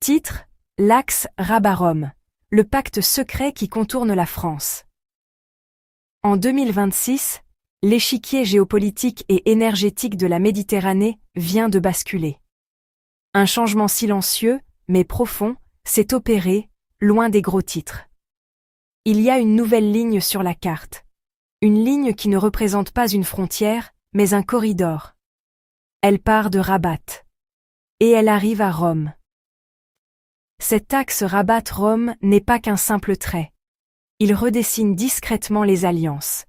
Titre: L'axe Rabat-Rome, le pacte secret qui contourne la France. En 2026, l'échiquier géopolitique et énergétique de la Méditerranée vient de basculer. Un changement silencieux, mais profond, s'est opéré, loin des gros titres. Il y a une nouvelle ligne sur la carte. Une ligne qui ne représente pas une frontière, mais un corridor. Elle part de Rabat. Et elle arrive à Rome. Cet axe Rabat-Rome n'est pas qu'un simple trait. Il redessine discrètement les alliances.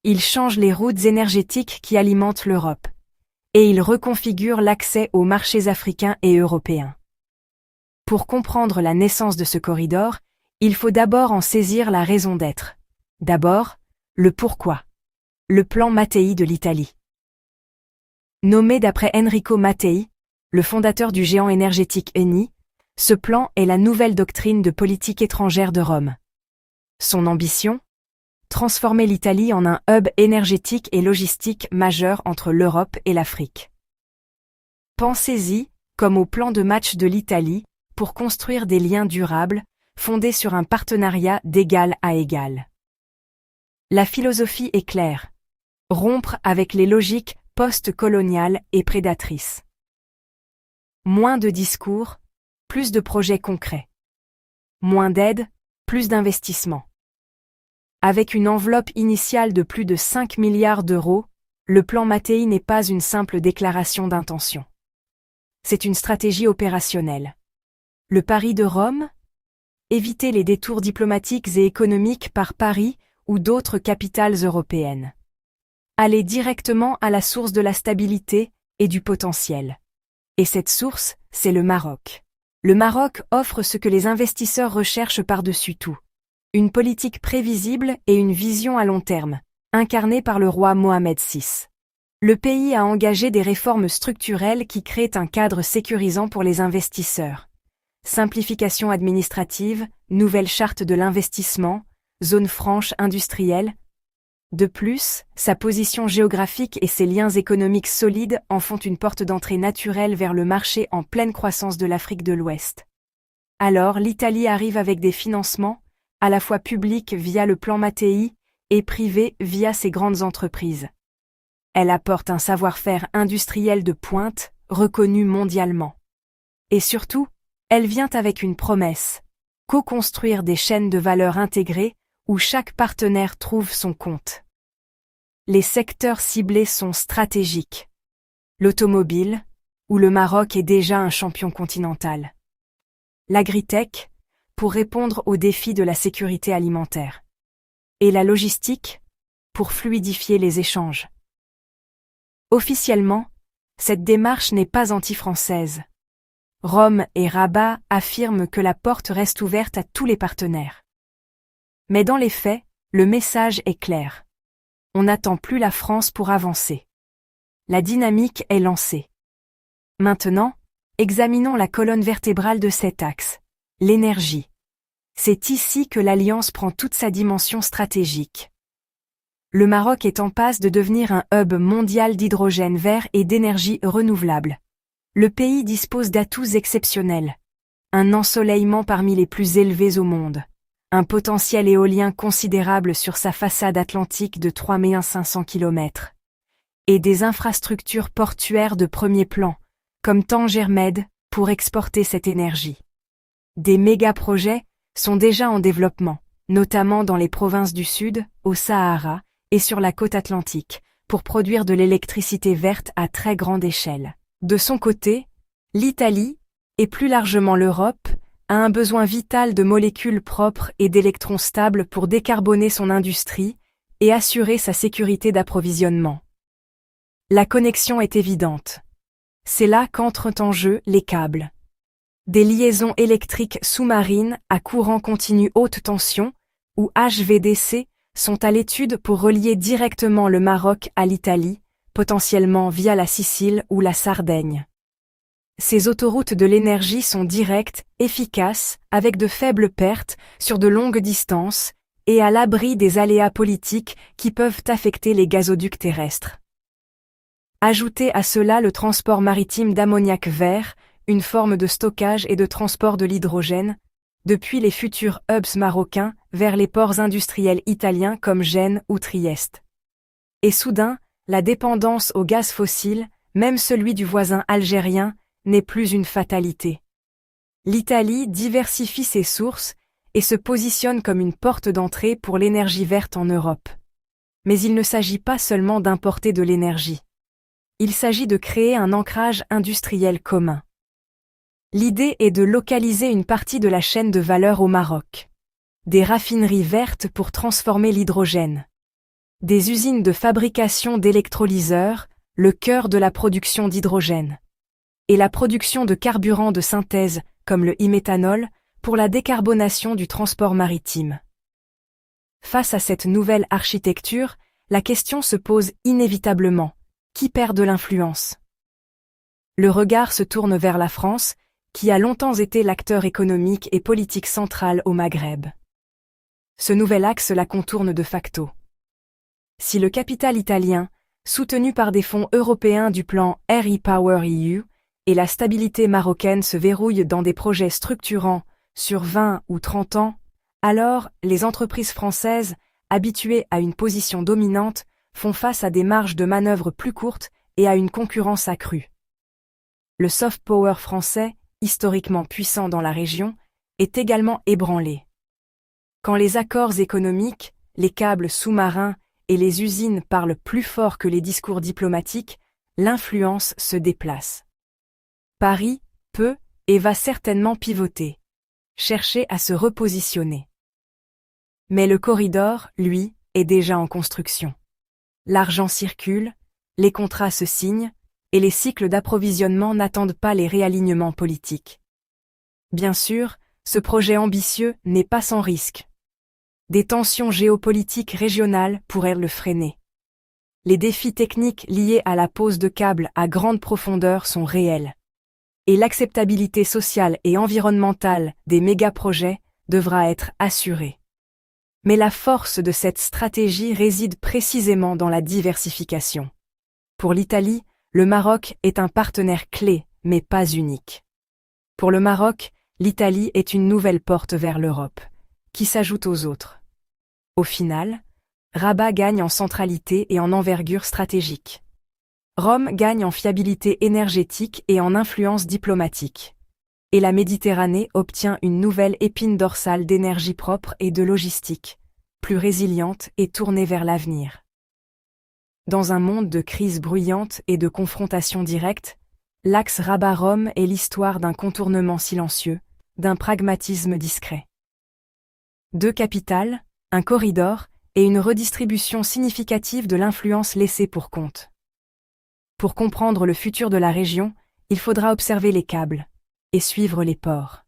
Il change les routes énergétiques qui alimentent l'Europe. Et il reconfigure l'accès aux marchés africains et européens. Pour comprendre la naissance de ce corridor, il faut d'abord en saisir la raison d'être. D'abord, le pourquoi. Le plan Mattei de l'Italie. Nommé d'après Enrico Mattei, le fondateur du géant énergétique Eni, ce plan est la nouvelle doctrine de politique étrangère de Rome. Son ambition ? Transformer l'Italie en un hub énergétique et logistique majeur entre l'Europe et l'Afrique. Pensez-y, comme au plan de match de l'Italie, pour construire des liens durables, fondés sur un partenariat d'égal à égal. La philosophie est claire. Rompre avec les logiques post-coloniales et prédatrices. Moins de discours, plus de projets concrets. Moins d'aide, plus d'investissements. Avec une enveloppe initiale de plus de 5 milliards d'euros, le plan Mattei n'est pas une simple déclaration d'intention. C'est une stratégie opérationnelle. Le pari de Rome ? Éviter les détours diplomatiques et économiques par Paris ou d'autres capitales européennes. Aller directement à la source de la stabilité et du potentiel. Et cette source, c'est le Maroc. Le Maroc offre ce que les investisseurs recherchent par-dessus tout. Une politique prévisible et une vision à long terme, incarnée par le roi Mohamed VI. Le pays a engagé des réformes structurelles qui créent un cadre sécurisant pour les investisseurs. Simplification administrative, nouvelle charte de l'investissement, zone franche industrielle. De plus, sa position géographique et ses liens économiques solides en font une porte d'entrée naturelle vers le marché en pleine croissance de l'Afrique de l'Ouest. Alors l'Italie arrive avec des financements, à la fois publics via le plan Mattei et privés via ses grandes entreprises. Elle apporte un savoir-faire industriel de pointe, reconnu mondialement. Et surtout, elle vient avec une promesse, co-construire des chaînes de valeur intégrées où chaque partenaire trouve son compte. Les secteurs ciblés sont stratégiques. L'automobile, où le Maroc est déjà un champion continental. L'agritech, pour répondre aux défis de la sécurité alimentaire. Et la logistique, pour fluidifier les échanges. Officiellement, cette démarche n'est pas anti-française. Rome et Rabat affirment que la porte reste ouverte à tous les partenaires. Mais dans les faits, le message est clair. On n'attend plus la France pour avancer. La dynamique est lancée. Maintenant, examinons la colonne vertébrale de cet axe, l'énergie. C'est ici que l'Alliance prend toute sa dimension stratégique. Le Maroc est en passe de devenir un hub mondial d'hydrogène vert et d'énergie renouvelable. Le pays dispose d'atouts exceptionnels. Un ensoleillement parmi les plus élevés au monde. Un potentiel éolien considérable sur sa façade atlantique de 3500 km. Et des infrastructures portuaires de premier plan, comme Tanger-Med, pour exporter cette énergie. Des méga-projets sont déjà en développement, notamment dans les provinces du Sud, au Sahara, et sur la côte atlantique, pour produire de l'électricité verte à très grande échelle. De son côté, l'Italie, et plus largement l'Europe, a un besoin vital de molécules propres et d'électrons stables pour décarboner son industrie et assurer sa sécurité d'approvisionnement. La connexion est évidente. C'est là qu'entrent en jeu les câbles. Des liaisons électriques sous-marines à courant continu haute tension, ou HVDC, sont à l'étude pour relier directement le Maroc à l'Italie, potentiellement via la Sicile ou la Sardaigne. Ces autoroutes de l'énergie sont directes, efficaces, avec de faibles pertes, sur de longues distances, et à l'abri des aléas politiques qui peuvent affecter les gazoducs terrestres. Ajoutez à cela le transport maritime d'ammoniac vert, une forme de stockage et de transport de l'hydrogène, depuis les futurs hubs marocains vers les ports industriels italiens comme Gênes ou Trieste. Et soudain, la dépendance au gaz fossile, même celui du voisin algérien, n'est plus une fatalité. L'Italie diversifie ses sources et se positionne comme une porte d'entrée pour l'énergie verte en Europe. Mais il ne s'agit pas seulement d'importer de l'énergie. Il s'agit de créer un ancrage industriel commun. L'idée est de localiser une partie de la chaîne de valeur au Maroc. Des raffineries vertes pour transformer l'hydrogène. Des usines de fabrication d'électrolyseurs, le cœur de la production d'hydrogène. Et la production de carburants de synthèse, comme le e-méthanol, pour la décarbonation du transport maritime. Face à cette nouvelle architecture, la question se pose inévitablement. Qui perd de l'influence? Le regard se tourne vers la France, qui a longtemps été l'acteur économique et politique central au Maghreb. Ce nouvel axe la contourne de facto. Si le capital italien, soutenu par des fonds européens du plan REPowerEU, et la stabilité marocaine se verrouillent dans des projets structurants sur 20 ou 30 ans, alors les entreprises françaises, habituées à une position dominante, font face à des marges de manœuvre plus courtes et à une concurrence accrue. Le soft power français, historiquement puissant dans la région, est également ébranlé. Quand les accords économiques, les câbles sous-marins et les usines parlent plus fort que les discours diplomatiques, l'influence se déplace. Paris peut et va certainement pivoter, chercher à se repositionner. Mais le corridor, lui, est déjà en construction. L'argent circule, les contrats se signent, et les cycles d'approvisionnement n'attendent pas les réalignements politiques. Bien sûr, ce projet ambitieux n'est pas sans risque. Des tensions géopolitiques régionales pourraient le freiner. Les défis techniques liés à la pose de câbles à grande profondeur sont réels. Et l'acceptabilité sociale et environnementale des méga-projets devra être assurée. Mais la force de cette stratégie réside précisément dans la diversification. Pour l'Italie, le Maroc est un partenaire clé, mais pas unique. Pour le Maroc, l'Italie est une nouvelle porte vers l'Europe, qui s'ajoute aux autres. Au final, Rabat gagne en centralité et en envergure stratégique. Rome gagne en fiabilité énergétique et en influence diplomatique. Et la Méditerranée obtient une nouvelle épine dorsale d'énergie propre et de logistique, plus résiliente et tournée vers l'avenir. Dans un monde de crises bruyantes et de confrontations directes, l'axe Rabat-Rome est l'histoire d'un contournement silencieux, d'un pragmatisme discret. Deux capitales, un corridor et une redistribution significative de l'influence laissée pour compte. Pour comprendre le futur de la région, il faudra observer les câbles et suivre les ports.